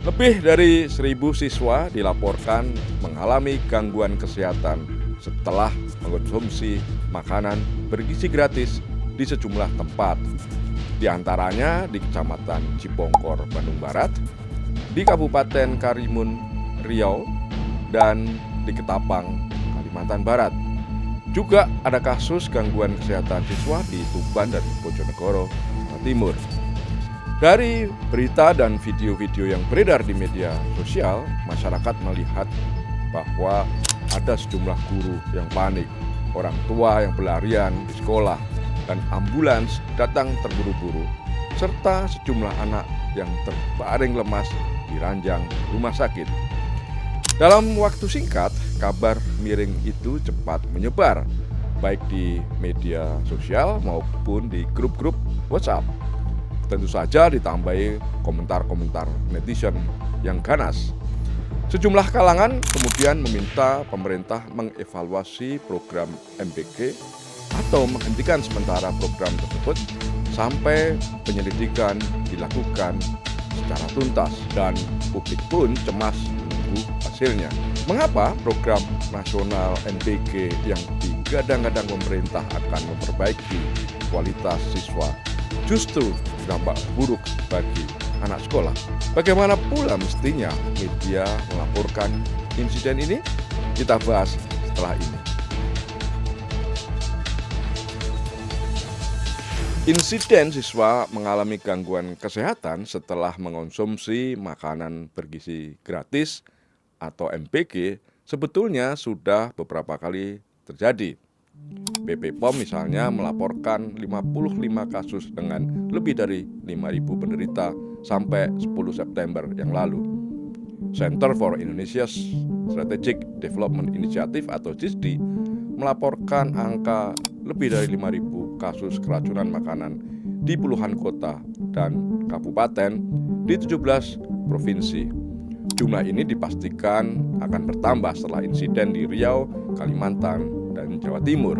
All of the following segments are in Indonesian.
Lebih dari 1.000 siswa dilaporkan mengalami gangguan kesehatan setelah mengkonsumsi makanan bergizi gratis di sejumlah tempat. Di antaranya di Kecamatan Cipongkor, Bandung Barat, di Kabupaten Karimun, Riau, dan di Ketapang, Kalimantan Barat. Juga ada kasus gangguan kesehatan siswa di Tuban dan Bojonegoro, Jawa Timur. Dari berita dan video-video yang beredar di media sosial, masyarakat melihat bahwa ada sejumlah guru yang panik, orang tua yang berlarian di sekolah, dan ambulans datang terburu-buru, serta sejumlah anak yang terbaring lemas di ranjang rumah sakit. Dalam waktu singkat, kabar miring itu cepat menyebar, baik di media sosial maupun di grup-grup WhatsApp. Tentu saja ditambahi komentar-komentar netizen yang ganas. Sejumlah kalangan kemudian meminta pemerintah mengevaluasi program MBG atau menghentikan sementara program tersebut sampai penyelidikan dilakukan secara tuntas, dan publik pun cemas menunggu hasilnya. Mengapa program nasional MBG yang digadang-gadang pemerintah akan memperbaiki kualitas siswa justru berdampak buruk bagi anak sekolah? Bagaimana pula mestinya media melaporkan insiden ini? Kita bahas setelah ini. Insiden siswa mengalami gangguan kesehatan setelah mengonsumsi makanan bergizi gratis atau MBG sebetulnya sudah beberapa kali terjadi. BP POM misalnya melaporkan 55 kasus dengan lebih dari 5.000 penderita sampai 10 September yang lalu. Center for Indonesia's Strategic Development Initiative atau CISDI melaporkan angka lebih dari 5.000 kasus keracunan makanan di puluhan kota dan kabupaten di 17 provinsi. Jumlah ini dipastikan akan bertambah setelah insiden di Riau, Kalimantan, dan Jawa Timur.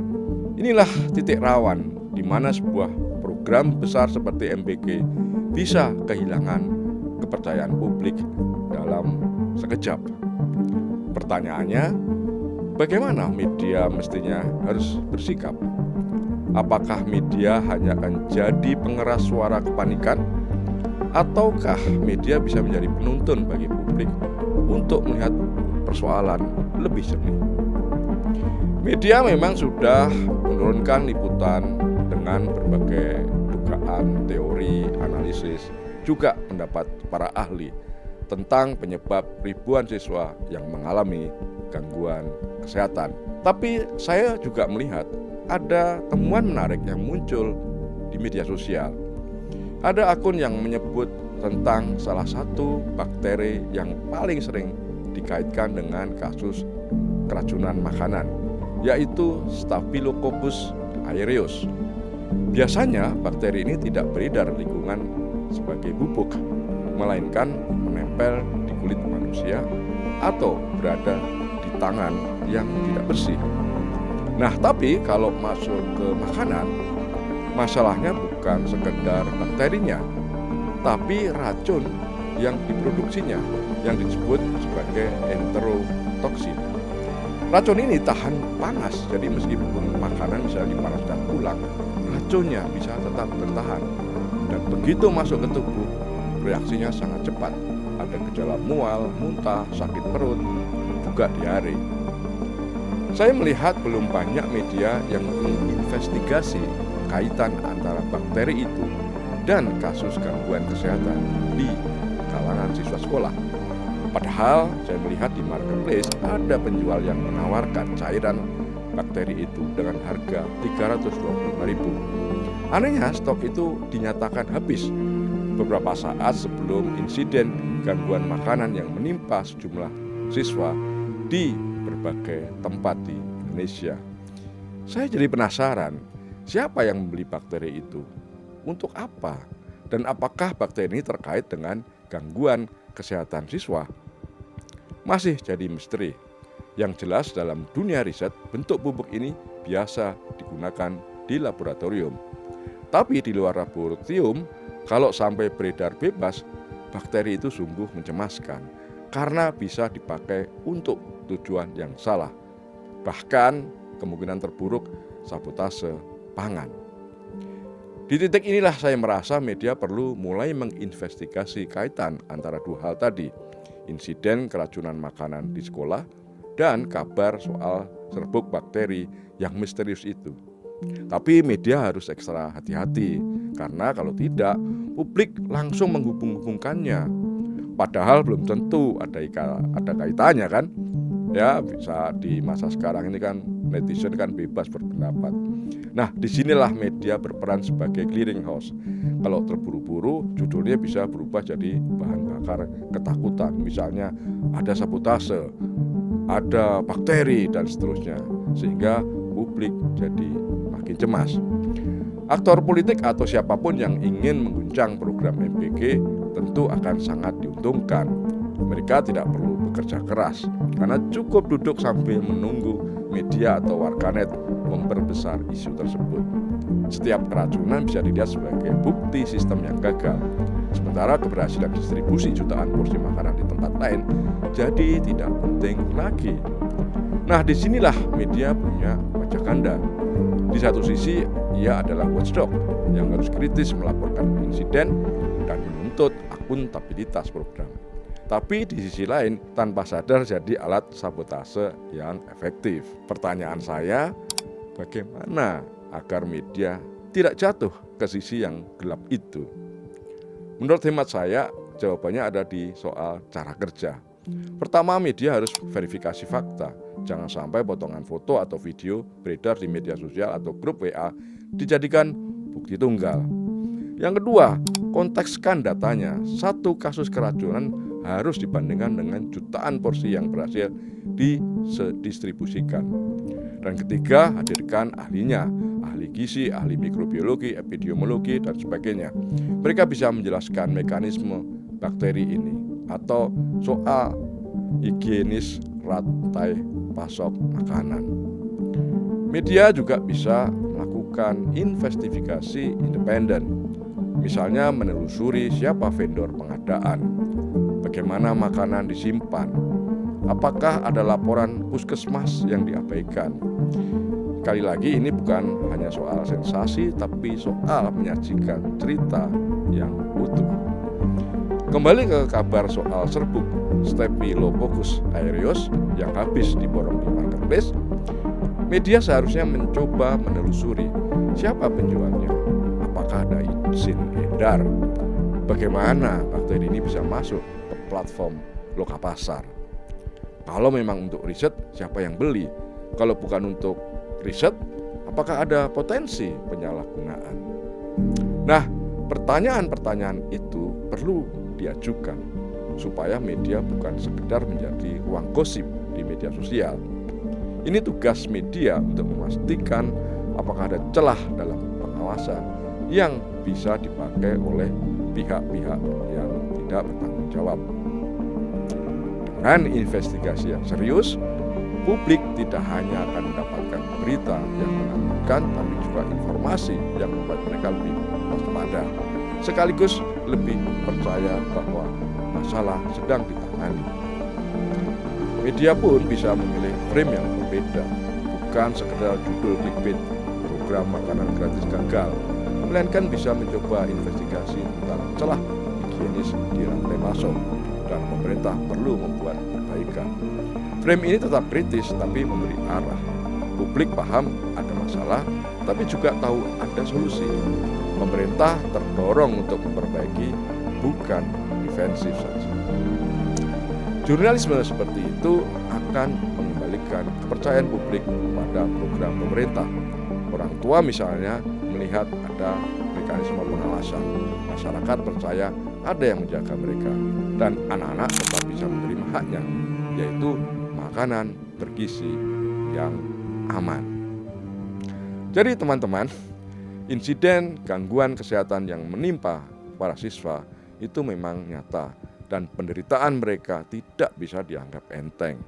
Inilah titik rawan di mana sebuah program besar seperti MBG bisa kehilangan kepercayaan publik dalam sekejap. Pertanyaannya, bagaimana media mestinya harus bersikap? Apakah media hanya akan jadi pengeras suara kepanikan? Ataukah media bisa menjadi penuntun bagi publik untuk melihat persoalan lebih jernih? Media memang sudah menurunkan liputan dengan berbagai dugaan, teori, analisis, juga pendapat para ahli tentang penyebab ribuan siswa yang mengalami gangguan kesehatan. Tapi saya juga melihat ada temuan menarik yang muncul di media sosial. Ada akun yang menyebut tentang salah satu bakteri yang paling sering dikaitkan dengan kasus keracunan makanan, yaitu Staphylococcus aureus. Biasanya bakteri ini tidak beredar di lingkungan sebagai bubuk, melainkan menempel di kulit manusia atau berada di tangan yang tidak bersih. Nah, tapi kalau masuk ke makanan, masalahnya bukan sekedar bakterinya, tapi racun yang diproduksinya, yang disebut sebagai enterotoksin. Racun ini tahan panas, jadi meskipun makanan bisa dipanaskan ulang, racunnya bisa tetap bertahan. Dan begitu masuk ke tubuh, reaksinya sangat cepat. Ada gejala mual, muntah, sakit perut, juga diare. Saya melihat belum banyak media yang menginvestigasi kaitan antara bakteri itu dan kasus gangguan kesehatan di kalangan siswa sekolah. Padahal saya melihat di marketplace ada penjual yang menawarkan cairan bakteri itu dengan harga 325.000. Anehnya stok itu dinyatakan habis beberapa saat sebelum insiden gangguan makanan yang menimpa sejumlah siswa di berbagai tempat di Indonesia. Saya jadi penasaran, siapa yang membeli bakteri itu? Untuk apa? Dan apakah bakteri ini terkait dengan gangguan kesehatan siswa? Masih jadi misteri. Yang jelas dalam dunia riset, bentuk bubuk ini biasa digunakan di laboratorium. Tapi di luar laboratorium, kalau sampai beredar bebas, bakteri itu sungguh mencemaskan karena bisa dipakai untuk tujuan yang salah. Bahkan kemungkinan terburuk sabotase pangan. Di titik inilah saya merasa media perlu mulai menginvestigasi kaitan antara dua hal tadi, insiden keracunan makanan di sekolah dan kabar soal serbuk bakteri yang misterius itu. Tapi media harus ekstra hati-hati, karena kalau tidak, publik langsung menghubung-hubungkannya. Padahal belum tentu ada kaitannya kan. Ya, bisa di masa sekarang ini kan netizen kan bebas berpendapat. Nah, disinilah media berperan sebagai clearinghouse. Kalau terburu-buru, judulnya bisa berubah jadi bahan bakar ketakutan. Misalnya ada sabotase, ada bakteri, dan seterusnya. Sehingga publik jadi makin cemas. Aktor politik atau siapapun yang ingin mengguncang program MPG tentu akan sangat diuntungkan. Mereka tidak perlu bekerja keras, karena cukup duduk sambil menunggu media atau warganet memperbesar isu tersebut. Setiap keracunan bisa dilihat sebagai bukti sistem yang gagal. Sementara keberhasilan distribusi jutaan porsi makanan di tempat lain jadi tidak penting lagi. Nah, disinilah media punya wajah ganda. Di satu sisi, ia adalah watchdog yang harus kritis melaporkan insiden dan menuntut akuntabilitas program. Tapi di sisi lain, tanpa sadar jadi alat sabotase yang efektif. Pertanyaan saya, bagaimana agar media tidak jatuh ke sisi yang gelap itu? Menurut hemat saya, jawabannya ada di soal cara kerja. Pertama, media harus verifikasi fakta. Jangan sampai potongan foto atau video beredar di media sosial atau grup WA dijadikan bukti tunggal. Yang kedua, kontekskan datanya. Satu kasus keracunan harus dibandingkan dengan jutaan porsi yang berhasil didistribusikan. Dan ketiga, hadirkan ahlinya, ahli gizi, ahli mikrobiologi, epidemiologi, dan sebagainya. Mereka bisa menjelaskan mekanisme bakteri ini atau soal higienis rantai pasok makanan. Media juga bisa melakukan investigasi independen, misalnya menelusuri siapa vendor pengadaan, bagaimana makanan disimpan, apakah ada laporan puskesmas yang diabaikan. Sekali lagi, ini bukan hanya soal sensasi, tapi soal menyajikan cerita yang utuh. Kembali ke kabar soal serbuk Staphylococcus aureus yang habis diborong di marketplace, media seharusnya mencoba menelusuri siapa penjualnya, apakah ada izin edar, bagaimana bakteri ini bisa masuk ke platform loka pasar. Kalau memang untuk riset, siapa yang beli? Kalau bukan untuk riset, apakah ada potensi penyalahgunaan? Nah, pertanyaan-pertanyaan itu perlu diajukan supaya media bukan sekedar menjadi ruang gosip di media sosial. Ini tugas media untuk memastikan apakah ada celah dalam pengawasan yang bisa dipakai oleh pihak-pihak yang tidak bertanggung jawab. Dengan investigasi yang serius, publik tidak hanya akan mendapatkan berita yang menakutkan, tapi juga informasi yang membuat mereka lebih waspada, sekaligus lebih percaya bahwa masalah sedang ditangani. Media pun bisa memilih frame yang berbeda, bukan sekedar judul clickbait program makanan gratis gagal, melainkan bisa mencoba investigasi tentang celah higienis di rantai pasok, dan pemerintah perlu membuat perbaikan. Frame ini tetap kritis tapi memberi arah. Publik paham ada masalah, tapi juga tahu ada solusi. Pemerintah terdorong untuk memperbaiki, bukan defensif saja. Jurnalisme seperti itu akan mengembalikan kepercayaan publik pada program pemerintah. Orang tua misalnya melihat ada mekanisme pengawasan, masyarakat percaya ada yang menjaga mereka, dan anak-anak tetap bisa menerima haknya, yaitu makanan bergizi yang aman. Jadi teman-teman, insiden gangguan kesehatan yang menimpa para siswa itu memang nyata, dan penderitaan mereka tidak bisa dianggap enteng.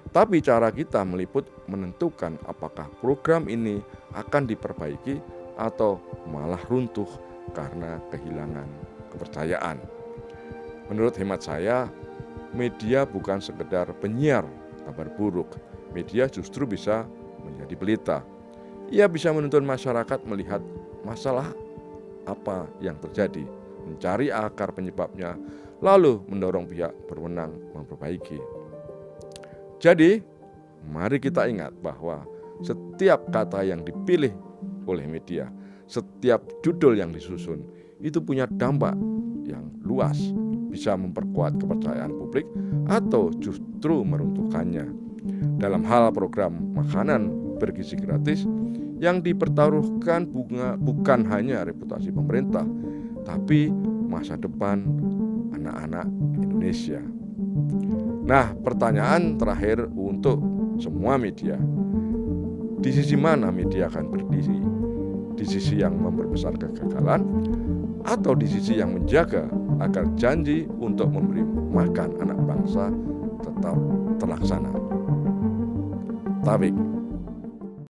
Tapi cara kita meliput menentukan apakah program ini akan diperbaiki atau malah runtuh karena kehilangan kepercayaan. Menurut hemat saya, media bukan sekedar penyiar kabar buruk. Media justru bisa menjadi pelita. Ia bisa menuntun masyarakat melihat masalah apa yang terjadi, mencari akar penyebabnya, lalu mendorong pihak berwenang memperbaiki. Jadi, mari kita ingat bahwa setiap kata yang dipilih oleh media, setiap judul yang disusun, itu punya dampak yang luas, bisa memperkuat kepercayaan publik atau justru meruntuhkannya. Dalam hal program makanan bergizi gratis, yang dipertaruhkan bukan hanya reputasi pemerintah, tapi masa depan anak-anak Indonesia. Nah, pertanyaan terakhir untuk semua media. Di sisi mana media akan berdiri? Di sisi yang memperbesar kegagalan atau di sisi yang menjaga agar janji untuk memberi makan anak bangsa tetap terlaksana? Tabik.